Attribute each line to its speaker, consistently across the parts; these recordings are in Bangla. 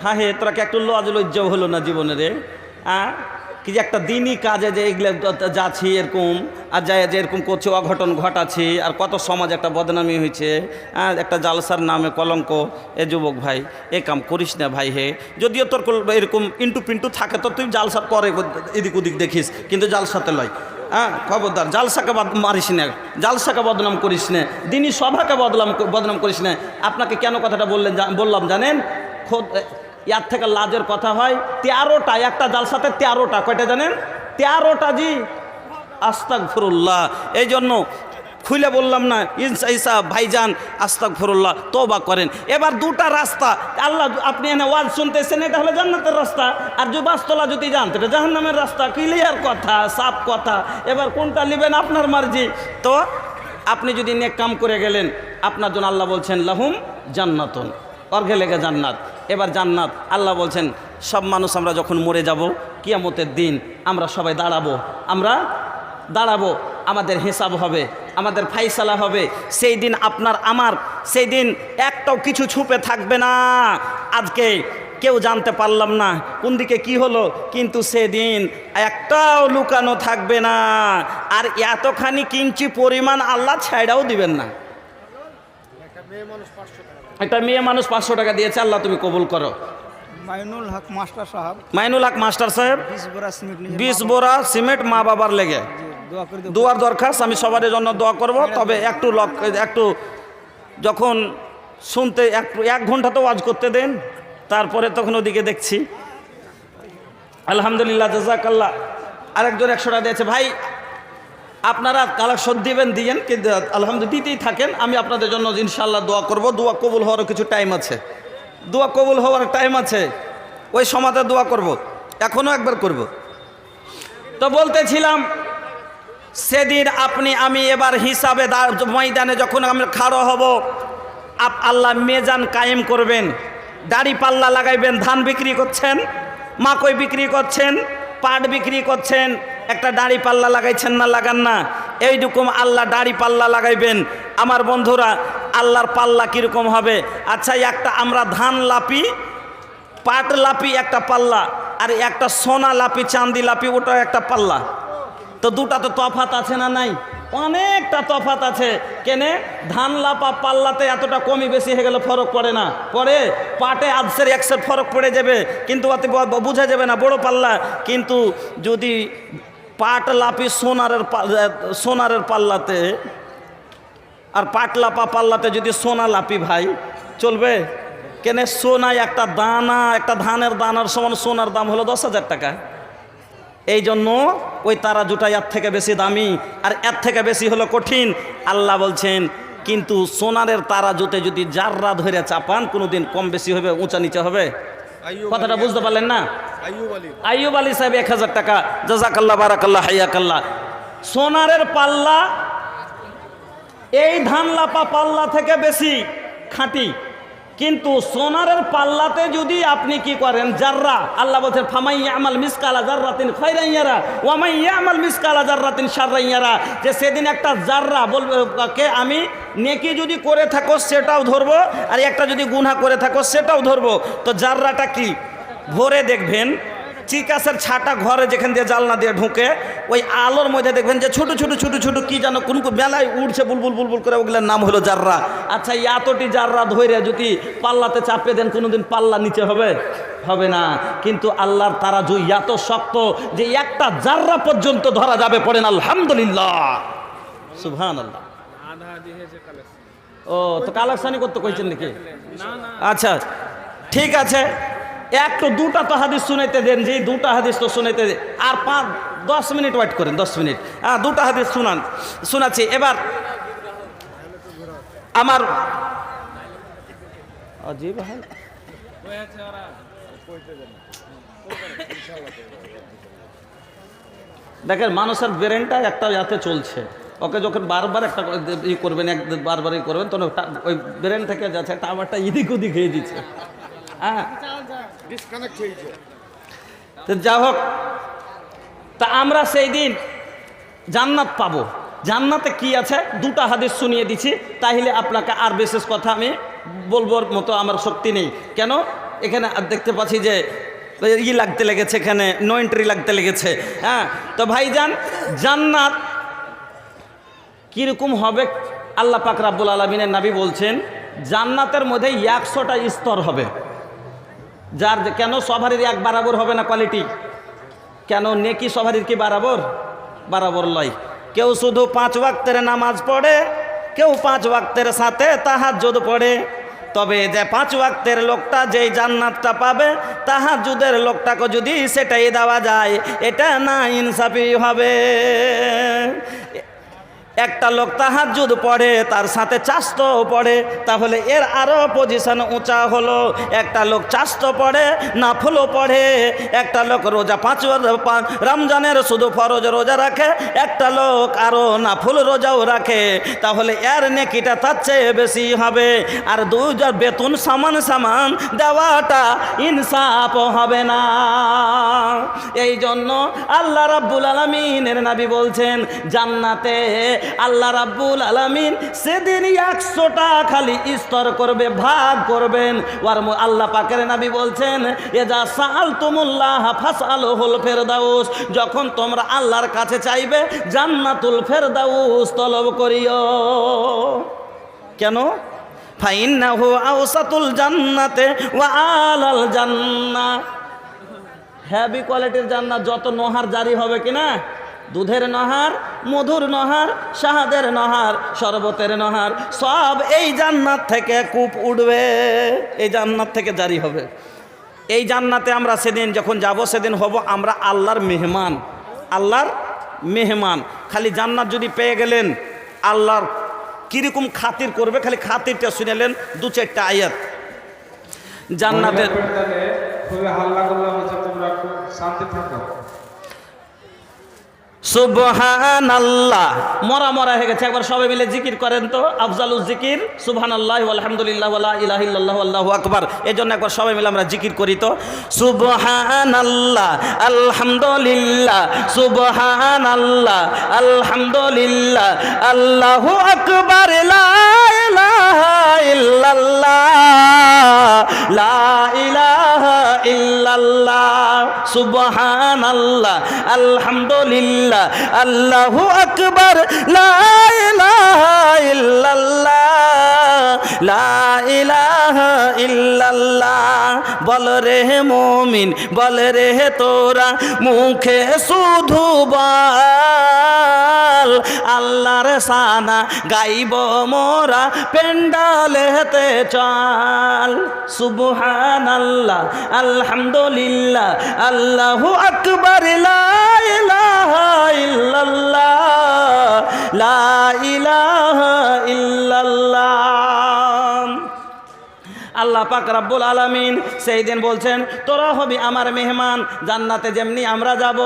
Speaker 1: হ্যাঁ হে তোরা কি একটু লজ্জাও হলো না জীবনে রে? কি যে একটা দিনই কাজে যে এগুলো যাচ্ছি এরকম আর যাই যে এরকম করছে, অঘটন ঘটাচ্ছি, আর কত সমাজ একটা বদনামি হয়েছে, একটা জালসার নামে কলঙ্ক। এ যুবক ভাই এ কাম করিস না ভাই হে। যদিও তোর এরকম ইন্টু পিন্টু থাকে তো তুই জালসার পরে এদিক ওদিক দেখিস, কিন্তু জালসাতে লয়। খবরদার জালসাকে মারিস না, জালসাকে বদনাম করিস না, দিনই সভাকে বদনাম করিস না। আপনাকে কেন কথাটা বললাম জানেন? খোদ ইয়ার থেকে লাজের কথা হয় 13টা, একটা জালসাতে 13টা, কয়টা জানেন? 13টা জি, আস্তাগফিরুল্লাহ। এই জন্য খুলে বললাম না ইসা ভাইজান আস্তাগফিরুল্লাহ, তওবা করেন। এবার দুটা রাস্তা আল্লাহ, আপনি এনে ওয়াজ শুনতেছেন, এটা হলো জান্নাতের রাস্তা, আর যদি বাসতলা যদি জানতে এটা জাহান্নামের রাস্তা। ক্লিয়ার কথা, সাফ কথা। এবার কোনটা নেবেন আপনার মার্জি। তো আপনি যদি নেক কাম করে গেলেন, আপনার জন্য আল্লাহ বলছেন লাহুম জান্নাতুন, অর্ঘে লেগে জান্নাত। এবার জান্নাত আল্লাহ বলছেন সব মানুষ আমরা যখন মরে যাব কিয়ামতের দিন আমরা সবাই দাঁড়াবো, আমাদের হিসাব হবে, আমাদের ফাইসালা হবে। সেই দিন আপনার আমার, সেই দিন একটাও কিছু ছুপে থাকবে না। আজকে কেউ জানতে পারলাম না কোন দিকে কি হলো, কিন্তু সেদিন একটাও লুকানো থাকবে না। আর এতখানি কিঞ্চি পরিমাণ আল্লাহ ছাইড়াও দিবেন না। একটা মেয়ে মানুষ 500 টাকা দিয়েছে, আল্লাহ তুমি কবুল করো।
Speaker 2: মাইনুল হক মাস্টার সাহেব,
Speaker 1: 20 বোরা সিমেন্ট মা বাবার লেগে দোয়ার দরখাস্ত। আমি সবার জন্য দোয়া করব, তবে একটু যখন শুনতে 1 ঘন্টা তো ওয়াজ করতে দেন, তারপরে তখন ওদিকে দেখছি। আলহামদুলিল্লাহ, জাযাকাল্লাহ। আরেকজন 100 টাকা দিয়েছে। ভাই আপনারা কালেকশন দিয়েন, কিন্তু আলহামদুলিল্লাহ দিতেই থাকেন। আমি আপনাদের জন্য ইনশাআল্লাহ দোয়া করব। দোয়া কবুল হওয়ারও কিছু টাইম আছে, দোয়া কবুল হওয়ার টাইম আছে। ওই সমাজে দোয়া করব, এখনও একবার করব। তো বলতেছিলাম সেদিন আমি এবার হিসাবে ময়দানে যখন আমরা খাড়ো হব, আল্লাহ মেজান কায়েম করবেন। দাড়ি পাল্লা লাগাইবেন। ধান বিক্রি করছেন, মাকই বিক্রি করছেন, পাট বিক্রি করছেন, একটা দাড়ি পাল্লা লাগাইছেন না? লাগান না? এইরকম আল্লাহ দাড়ি পাল্লা লাগাইবেন। আমার বন্ধুরা, আল্লাহর পাল্লা কীরকম হবে? আচ্ছা, একটা আমরা ধান লাপি, পাট লাপি একটা পাল্লা, আর একটা সোনা লাপি, চাঁদি লাপি, ওটাও একটা পাল্লা। তো দুটা তো তফাত আছে না? নাই, অনেকটা তফাত আছে। কেনে? ধান লাপা পাল্লাতে এতটা কমই বেশি হয়ে গেলে ফরক পড়ে না? পড়ে। পাটে আধসের 1 সের ফরক পড়ে যাবে, কিন্তু অত বোঝা যাবে না, বড় পাল্লা। কিন্তু যদি পাট লাপি সোনারের পাল্লাতে, আর পাট লাপা পাল্লাতে যদি সোনা লাপি, ভাই চলবে? কেনে? সোনায় একটা দানা, একটা ধানের দানার সমান সোনার দাম হলো 10,000 টাকা। এই জন্য ওই তারাজুটা এর থেকে বেশি দামি, আর এর থেকে বেশি হলো কঠিন। আল্লাহ বলছেন কিন্তু সোনারের তারাজুতে যদি জাররা ধরে চাপান, কোনোদিন কম বেশি হবে, উঁচা নিচে হবে? কথাটা বুঝতে পারলেন না? আইয়ুব আলী সাহেব 1000 টাকা, জাযাকাল্লাহ, বারাকাল্লাহ, হাইয়াকাল্লাহ। সোনারের পাল্লা এই ধান লাপা পাল্লা থেকে বেশি খাঁটি, কিন্তু সোনারের পাল্লাতে যদি আপনি কি করেন জাররা, আল্লাহ বলছেন ফামাই ইয়ামাল মিসকালা জাররাতিন খায়রান ইয়ারা ওয়া মান ইয়ামাল মিসকালা জাররাতিন শাররান ইয়ারা। যে সেদিন একটা জাররা বলবে কে আমি নেকি যদি করে থাকো সেটাও ধরবো, আর একটা যদি গুনাহ করে থাকো সেটাও ধরবো। তো জাররাটা কি? ভোরে দেখবেন চিকাসের ছাটা ঘরে যেখান দিয়ে জালনা দিয়ে ঢুকে, ওই আলোর মধ্যে দেখবেন যে ছোট ছোট ছোট ছোট কি যেন কোন বেলায় উঠছে বুলবুল বুলবুল করে, ওগুলোর নাম হলো জাররা। আচ্ছা, এতটি জাররা ধরে যদি পাল্লাতে চাপে দেন, কোনোদিন পাল্লা নিচে হবে না। কিন্তু আল্লাহর তারাজু এত শক্ত যে একটা জাররা পর্যন্ত ধরা যাবে। পড়েন আলহামদুলিল্লাহ, সুবহানাল্লাহ। ও তো কালেকশনই করতে কইছেন নাকি? আচ্ছা ঠিক আছে, একটু দুটা তো হাদিস শুনাইতে দেন, যে দুটা হাদিস তো শুনাইতে দেন। আর 5-10 মিনিট ওয়েট করেন, 10 মিনিট। দুটা হাদিস শোনাচ্ছি। এবার আমার দেখেন মানুষের ব্রেনটা একটা ইয়াতে চলছে। ওকে যখন বারবার একটা ই করবেন, বারবার ই করবেন, তখন ওই ব্রেন থেকে যাচ্ছে টাওয়ারটা এদিক ওদিক হয়ে দিচ্ছে। যা হোক, তা আমরা সেই দিন জান্নাত পাবো। জান্নাতে কি আছে দুটা হাদিস শুনিয়ে দিচ্ছি, তাহলে আপনাকে আর বিশেষ কথা আমি বলবার মতো আমার শক্তি নেই। কেন? এখানে দেখতে পাচ্ছি যে লাগতে লেগেছে, এখানে নো এন্ট্রি লাগতে লেগেছে। হ্যাঁ, তো ভাইজান জান্নাত কীরকম হবে আল্লাহ পাক রাব্বুল আলামিনের নবী বলছেন জান্নাতের মধ্যে 100টা স্তর হবে। যার কেন সবারই এক বরাবর হবে না কোয়ালিটি? কেন নেকি সবারই কি বরাবর লয়? কেউ শুধু 5 ওয়াক্তের নামাজ পড়ে, কেউ 5 ওয়াক্তের সাথে তাহাজ্জুদ পড়ে। তবে যে 5 ওয়াক্তের লোকটা যেই জান্নাতটা পাবে, তাহাজ্জুদের লোকটাকে যদি সেটাই দেওয়া যায়, এটা না ইনসাফি হবে। একটা লোক তাহাজ্জুদ পড়ে, তার সাথে চাস্তো পড়ে, তাহলে এর আরও পজিশন উঁচা হলো। একটা লোক চাস্তো পড়ে, নাফলও পড়ে। একটা লোক রোজা 5 রমজানের শুধু ফরজ রোজা রাখে, একটা লোক আরও নাফল রোজাও রাখে, তাহলে এর নেকিটা তার চেয়ে বেশি হবে। আর দুজন বেতন সমান সমান দেওয়াটা ইনসাফ হবে না। এই জন্য আল্লাহ রাব্বুল আলামিনের নবী বলছেন জান্নাতে আল্লাহ রাব্বুল আলামিন সেদিন 100টা খালি স্তর করবে, ভাগ করবেন। আর আল্লাহ পাকের নবী বলছেন এজা সাআলতুমুল্লাহ ফাসআলুহুল ফেরদাউস, যখন তোমরা আল্লাহর কাছে চাইবে জান্নাতুল ফেরদাউস তলব করিও। কেন? ফাইন্নাহু আওসাতুল জান্নাতে ওয়া আলাল জান্নাহ। হেভি কোয়ালিটির জান্নাত, যত নহর জারি হবে কিনা, দুধের নহর, মধুর নহর, শাহাদের নহর, শরবতের নহর, সব এই জান্নাত থেকে কূপ উঠবে, এই জান্নাত থেকে জারি হবে। এই জান্নাতে আমরা সেদিন যখন যাব, সেদিন হব আমরা আল্লাহর মেহমান। আল্লাহর মেহমান। খালি জান্নাত যদি পেয়ে গেলেন, আল্লাহর কীরকম খাতির করবে, খালি খাতিরটা শুনেলেন 2-4টা আয়াত জান্নাতের।
Speaker 3: খুবই হাল্লা করলাম, তোমরা একটু শান্তি থাকো।
Speaker 1: সুবহানাল্লাহ, মরা হয়ে গেছে। একবার সবাই মিলে জিকির করেন তো, আফজালুজ জিকির সুবহানাল্লাহ আলহামদুলিল্লাহ ওয়ালা ইলাহা ইল্লাল্লাহু আল্লাহু আকবার। এই জন্য একবার সবাই মিলে আমরা জিকির করি তো, সুবহানাল্লাহ আলহামদুলিল্লাহ, সুবহানাল্লাহ আলহামদুলিল্লাহ, আল্লাহু আকবার, লা ইলাহা ইল্লাল্লাহ, লা ইলাহা ইল্লাল্লাহ, সুবহানাল্লাহ আলহামদুলিল্লাহ, আল্লাহু আকবার, লা ইলাহা ইল্লাল্লাহ, লা ইলাহা ইল্লাল্লাহ। বল রে মুমিন, বল রে তোরা, মুখে শুধু বল আল্লাহর সানা গাইব মোরা, পেন্ডালেতে চল। সুবহানাল্লাহ আলহামদুলিল্লাহ, আল্লাহু আকবার, লা ইলাহা ইল্লাল্লাহ, লা ইলাহা ইল্লাল্লাহ। আল্লাহ পাক রাব্বুল আলামিন সেই দিন বলছেন তোরা হবি আমার মেহমান। জান্নাতে যেমনি আমরা যাব,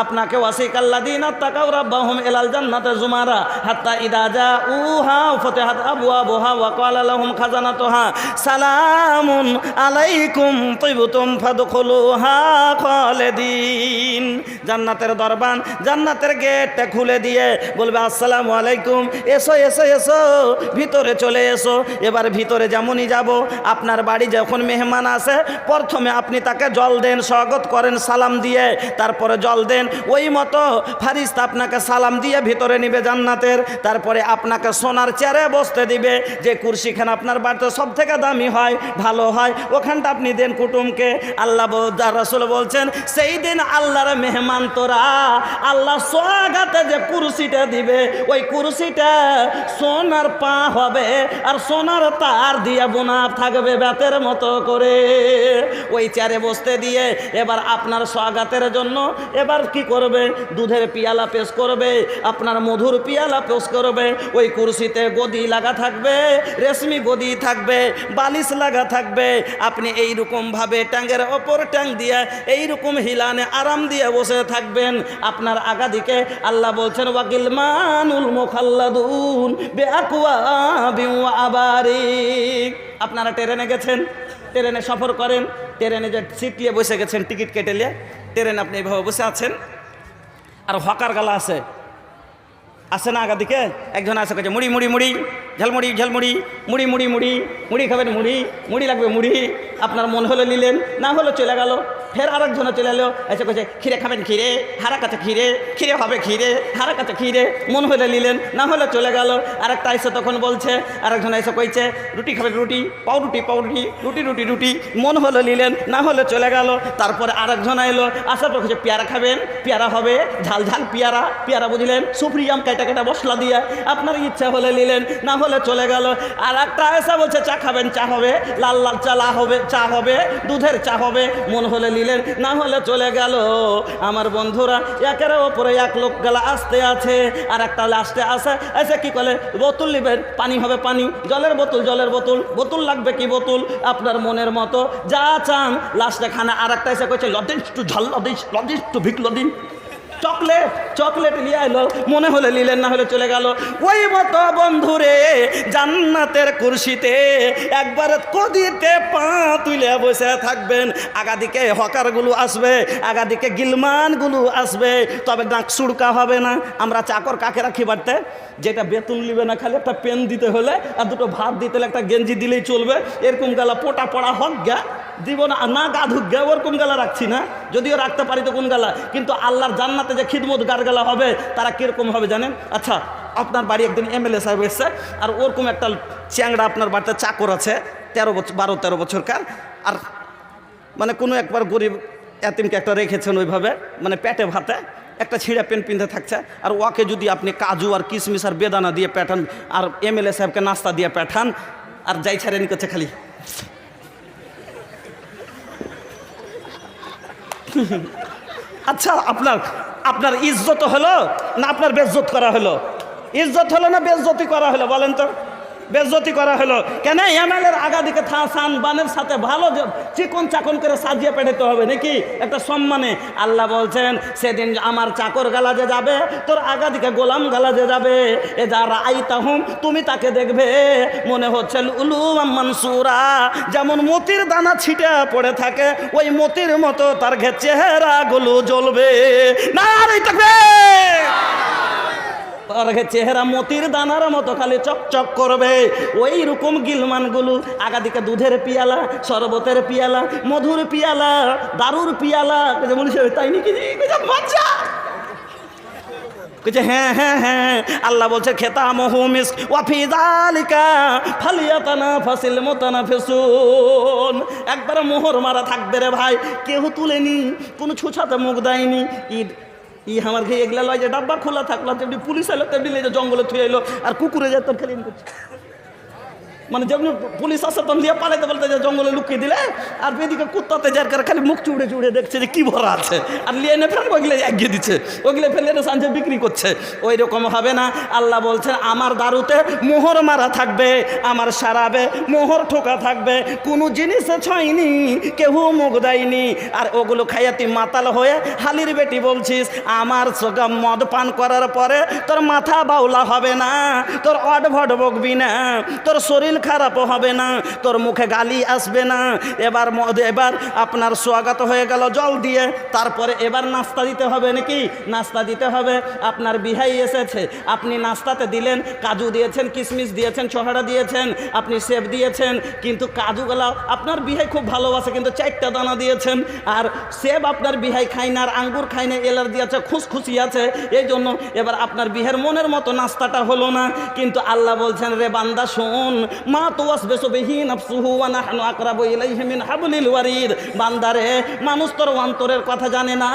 Speaker 1: আপনাকে ওয়াসিকাল্লাযীনা তাকাউ রাব্বাহুম ইলাল জান্নাতি যুমারা হাত্তা ইযা জাউহা ফাতিহাত আবওয়াবুহা ওয়া ক্বালা লাহুম খাজানাতুহা সালামুন আলাইকুম তিবতুম ফাদখুলুহা খালিদিন। জান্নাতের দরবান, জান্নাতের গেটটা খুলে দিয়ে বলবে আসসালামু আলাইকুম, এসো এসো এসো, ভিতরে চলে এসো। এবার ভিতরে যেমনই যাব, আপনার বাড়ি যখন মেহমান আসে, প্রথমে আপনি তাকে জল দেন, স্বাগত করেন সালাম দিয়ে, তারপরে জল দেন। ওই মতো ফারিস্তা আপনাকে সালাম দিয়ে ভিতরে নিবে জান্নাতের। তারপরে আপনাকে সোনার চেয়ারে বসতে দিবে, যে কুরসিখান আপনার বাড়িতে সব থেকে দামি হয়, ভালো হয়, ওখানটা আপনি দেন কুটুমকে। আল্লাহ রাসূল বলছেন সেই দিন আল্লাহর মেহমান তোরা, আল্লাহ সোয়াগাতে যে কুরসিটা দিবে, ওই কুরসিটা সোনার পা হবে আর সোনার তার দিয়ে বোনা থাকবে বেতের মতো করে। ওই চেয়ারে বসতে দিয়ে এবার আপনার স্বাগতের জন্য এবার কি করবে, দুধের পিয়ালা পেশ করবে, আপনার মধুর পিয়ালা পেশ করবে। ওই কুরসিতে গদি লাগা থাকবে, রেশমি গদি থাকবে, বালিশ লাগা থাকবে। আপনি এইরকমভাবে ট্যাঙ্গের ওপর ট্যাং দিয়ে এইরকম হিলানে আরাম দিয়ে বসে থাকবেন। আপনার আগাদিকে আল্লাহ বলছেন ওয়াকিলমানুল মুখাল্লাদুন বিআকওয়াবিন ওয়া আবারিক। আপনারা ট্রেনে গেছেন, ট্রেনে সফর করেন, ট্রেনে যে সিট নিয়ে বসে গেছেন, টিকিট কেটে নিয়ে ট্রেনে আপনি এভাবে বসে আছেন, আর হকার গালা আছে, আসে না আগা দিকে একজন আসে কাছে মুড়ি মুড়ি মুড়ি ঝালমুড়ি ঝালমুড়ি মুড়ি মুড়ি মুড়ি মুড়ি খাবেন মুড়ি মুড়ি লাগবে মুড়ি আপনার মন হলে নিলেন না হলে চলে গেল ফের আরেকজনে চলে এলো এসে কাছে ক্ষীরে খাবেন ক্ষীরে হারা কাছে ক্ষীরে ক্ষীরে হবে ক্ষীরে হারা কাছে ক্ষীরে মন হলে নিলেন না হলে চলে গেল আরেকটা এসে তখন বলছে আরেকজন এসে কইছে রুটি খাবেন রুটি পাউরুটি পাউরুটি রুটি রুটি রুটি মন হলে নিলেন না হলে চলে গেল তারপরে আরেকজন এলো আসার পর পেয়ারা খাবেন পেয়ারা হবে ঝাল ঝাল পেয়ারা পেয়ারা বুঝলেন সুপ্রিয়াম কেটে কেটে মশলা দিয়ে আপনার ইচ্ছা হলে নিলেন না হলে চলে গেল আর একটা এসে বলছে চা খাবেন চা হবে লাল লাল চা হবে দুধের চা হবে মন হলে নিলেন না হলে চলে গেল আমার বন্ধুরা একের ওপরে এক লোক গেলা আসতে আছে আর একটা লাস্টে আসে এসে কি করে বোতল নেবেন পানি হবে পানি জলের বোতল বোতল লাগবে কি বোতল আপনার মনের মতো যা চান লাস্টে খানা আর একটা এসে কইছে লদিস টু ঝাল লদিস টু ভিক লদিন চকলেট নিয়ে এলো মনে হলে নিলেন না হলে চলে গেল ওই মতো বন্ধুরে জান্নাতের কুরসিতে একবার কদিতে পা তুলে বসে থাকবেন আগাদিকে হকারগুলো আসবে আগাদিকে গিলমানগুলো আসবে তবে নাক সুড়কা হবে না আমরা চাকর কাকে রাখি বাড়তে যেটা বেতন নিবে না খালি একটা পেন দিতে হলে আর দুটো ভাত দিতে হলে একটা গেঞ্জি দিলেই চলবে এরকম গালা পোটা পড়া হক গা দিব না গা ধুক গে ওরকম গালা রাখছি না যদিও রাখতে পারি তো কোন গালা কিন্তু আল্লাহর জান্নাতে যে খিদমত গার গালা হবে তারা কীরকম হবে জানেন আচ্ছা আপনার বাড়ি একদিন এমএলএ সাহেব এসছে আর ওরকম একটা চ্যাংড়া আপনার বাড়িতে চাকর আছে 12-13 বছরকার আর মানে কোনো একবার গরিব এতিমকে একটা রেখেছেন ওইভাবে মানে পেটে ভাতে একটা ছিঁড়া পেন পিনতে থাকছে আর ওকে যদি আপনি কাজু আর কিশমিশ আর বেদানা দিয়ে পাঠান আর এমএলএ সাহেবকে নাস্তা দিয়ে পাঠান আর যাই ছাড়েনি করছে খালি আচ্ছা আপনার ইজ্জত হলো না আপনার বেজ্জত করা হলো ইজ্জত হলো না বেজ্জতি করা হলো বলেন তো বেজ্জতি করা হলো কেন এমএলএর আগা দিকে থাসান বানের সাথে ভালো চিকন চাকন করে সাজিয়ে পেটাতে হবে নাকি একটা সম্মানে আল্লাহ বলছেন সেদিন আমার চাকর গালা যে যাবে তোর আগা দিকে গোলাম গালা যে যাবে এ যারা আইতাহুম তুমি তাকে দেখবে মনে হচ্ছে উলু মানসুরা যেমন মতির দানা ছিটে পড়ে থাকে ওই মতির মতো তার চেহারাগুলো জ্বলবে না থাকবে চেহারা মতির দানার মতো খালি চকচক করবে ওই রকম গিলমানগুলো আগাদিকে দুধের পিয়ালা শরবতের পিয়ালা মধুর পিয়ালা দারুর পিয়ালা তাই নাকি বাচ্চা হ্যাঁ হ্যাঁ হ্যাঁ আল্লাহ বলছে খেতামহু মিস্ক ওয়া ফি যালিকা ফালিয়াতানাফাসিল মুতানাফিসুন একবার মোহর মারা থাকবে রে ভাই কেউ তুলেনি কোনো ছুছাতে মুখ দেয়নি আমার খেয়ে এগুলা লয় যে ডাব্বা খোলা থাকলো তেমনি পুলিশ এলো তেমনি জঙ্গলে থুয়ে এলো আর কুকুরে যায় তোর খেলে করছে মানে যেমনি পুলিশ আসে তখন দিয়ে পালাইতে বলতে যে জঙ্গলে লুকিয়ে দিলে আর এদিকে কুত্তাতে যার কারণে খালি মুখ চুড়ে চুড়ে দেখছে যে কি ভরা আছে আর লিয়ে এনে ফেলবো ওগুলো এগিয়ে দিচ্ছে ওগুলো ফেলে এনে সাঁঝে বিক্রি করছে ওই রকম হবে না আল্লাহ বলছেন আমার দারুতে মোহর মারা থাকবে আমার সারাবে মোহর ঠোকা থাকবে কোনো জিনিসে ছয়নি কেউ মুখ দেয়নি আর ওগুলো খাইয়া তুই মাতাল হয়ে হালির বেটি বলছিস আমার মদ পান করার পরে তোর মাথা বাউলা হবে না তোর অডভড বকবি না তোর শরীর খারাপ হবে না তোর মুখে গালি আসবে না এবার আপনার স্বাগত হয়ে গেল জল দিয়ে তারপরে এবার নাস্তা দিতে হবে নাকি নাস্তা দিতে হবে আপনার বিহাই এসেছে আপনি নাস্তাতে দিলেন কাজু দিয়েছেন কিশমিশ দিয়েছেন ছোহাড়া দিয়েছেন আপনি সেব দিয়েছেন কিন্তু কাজুগুলা আপনার বিহাই খুব ভালোবাসে কিন্তু 4টা দানা দিয়েছেন আর সেব আপনার বিহাই খায় না আর আঙ্গুর খায় না এলার্জি আছে খুশখুশি আছে এই জন্য এবার আপনার বিহের মনের মতো নাস্তাটা হলো না কিন্তু আল্লাহ বলছেন রে বান্দা শোন মা তুওয়াসবিসু বিহি নাফসুহু ওয়া নাহনু আকরাবু ইলাইহি মিন হাবলিল ওয়ারিদ বান্দারে মানুষ তোর অন্তরের কথা জানে না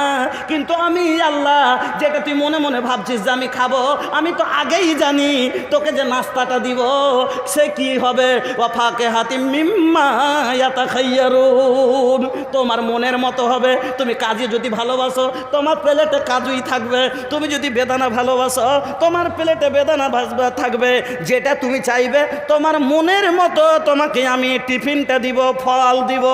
Speaker 1: কিন্তু আমি আল্লাহ যেটা তুই মনে মনে ভাবছিস যে আমি খাবো আমি তো আগেই জানি তোকে যে নাস্তাটা দিব সে কি হবে ওয়া ফাকিহাতিম মিম্মা ইয়াতাখায়্যারুন তোমার মনের মতো হবে তুমি কাজু যদি ভালোবাসো তোমার প্লেটে কাজুই থাকবে তুমি যদি বেদানা ভালোবাসো তোমার প্লেটে বেদানা থাকবে যেটা তুমি চাইবে তোমার মনের মতো তোমাকে আমি টিফিনটা দিব ফল দিব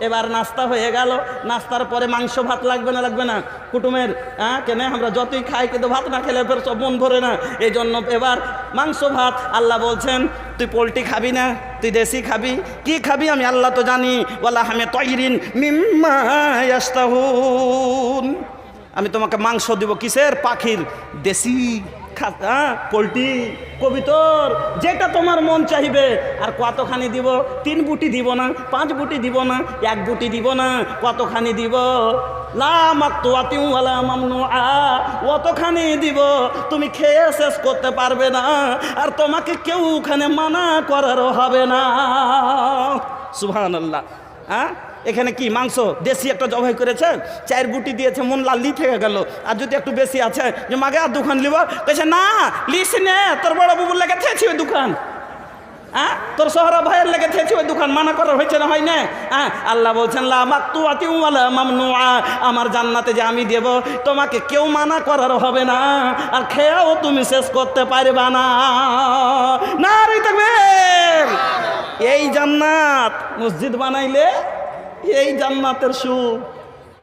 Speaker 1: এবার নাস্তা হয়ে গেল নাস্তার পরে মাংস ভাত লাগবে না কুটুমের কেন আমরা যতই খাই কিন্তু ভাত না খেলে ফের সব মন ভরে না এই জন্য এবার মাংস ভাত আল্লাহ বলছেন তুই পোলট্রি খাবি না তুই দেশি খাবি কি খাবি আমি আল্লাহ তো জানি ওয়ালা হামে তৈরিন মিম্মা ইয়াস্তাহুন আমি তোমাকে মাংস দিব কিসের? পাখির, দেশি, পোলট্রি, কবিতর, যেটা তোমার মন চাইবে। আর কতখানি দিব? 3 বুটি দিব না, 5 বুটি দিব না, 1 বুটি দিব না, কতখানি দিব? লা মাকতুয়াতিন ওয়ালা মামনুআ, অতখানি দিব তুমি খেয়ে শেষ করতে পারবে না, আর তোমাকে কেউ ওখানে মানা করারও হবে না। সুবহানাল্লাহ। হ্যাঁ, এখানে কি মাংস দেশি একটা জবাই করেছে, 4 বুটি দিয়েছে, মন লাল্লি থেকে গেল। আর যদি একটু বেশি আছে যে মাগে আর 2 খান লিব, কেছে না লিস নে, তোর বড় বুবুর লেগে থেছি ওই দোকান, হ্যাঁ তোর শহরা ভাইয়ের লেগে থেছি ওই দোকান, মানা করার হয়েছে না, হয় না? হ্যাঁ, আল্লাহ বলছেন লা মাকতুয়াতিন ওয়ালা মামনুআ, আমার জান্নাতে যে আমি দেব তোমাকে কেউ মানা করার হবে না, আর খেয়েও তুমি শেষ করতে পারবে না। নারে তাকবীর! এই জান্নাত মসজিদ বানাইলে এই জান্নাতের সুখ।